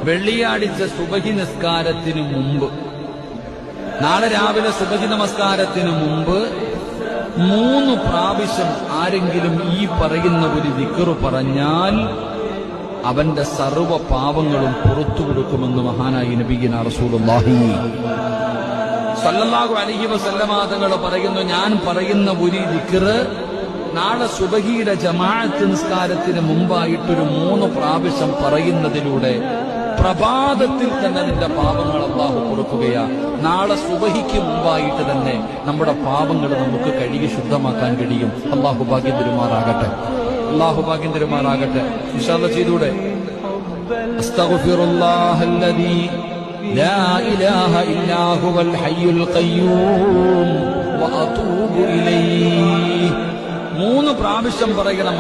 വെള്ളിയാഴ്ച സുബഹി നിസ്കാരത്തിനു മുമ്പ്, നാളെ രാവിലെ സുബഹി നമസ്കാരത്തിനു മുമ്പ് 3 പ്രാവശ്യം ആരെങ്കിലും ഈ പറയുന്ന ഒരു ദിക്റ് പറഞ്ഞാൽ അവന്റെ സർവ്വ പാപങ്ങളും പുറത്തു കൊടുക്കുമെന്ന് മഹാനായ നബിയിന റസൂലുള്ളാഹി സ്വല്ലല്ലാഹു അലൈഹി വസല്ലമ തങ്ങൾ പറയുന്നു, ഞാൻ പറയുന്ന ഒരു ദിക്റ് നാളെ സുബഹിയുടെ ജമാഅത്ത് നിസ്കാരത്തിന് മുമ്പായിട്ടൊരു 3 പ്രാവശ്യം പറയുന്നതിലൂടെ പ്രഭാതത്തിൽ തന്നെ നിന്റെ പാപങ്ങൾ അല്ലാഹു പൊറുക്കുകയാ. നാളെ സുബഹിക്ക് മുമ്പായിട്ട് തന്നെ നമ്മുടെ പാപങ്ങൾ നമുക്ക് കഴുകി ശുദ്ധമാക്കാൻ കഴിയും. അല്ലാഹു ഭാഗ്യം തരുമാറാകട്ടെ, അല്ലാഹു ഭാഗ്യം തരുമാറാകട്ടെ. ഇൻഷാ അല്ലാഹ് ചെയ്തൂടെ? അസ്തഗ്ഫിറുല്ലാഹല്ലദീ ലാ ഇലാഹ ഇല്ലാ ഹുവൽ ഹയ്യുൽ ഖയ്യൂം വഅതൂബു ഇലൈഹി 3 പ്രാവശ്യം പറയണം.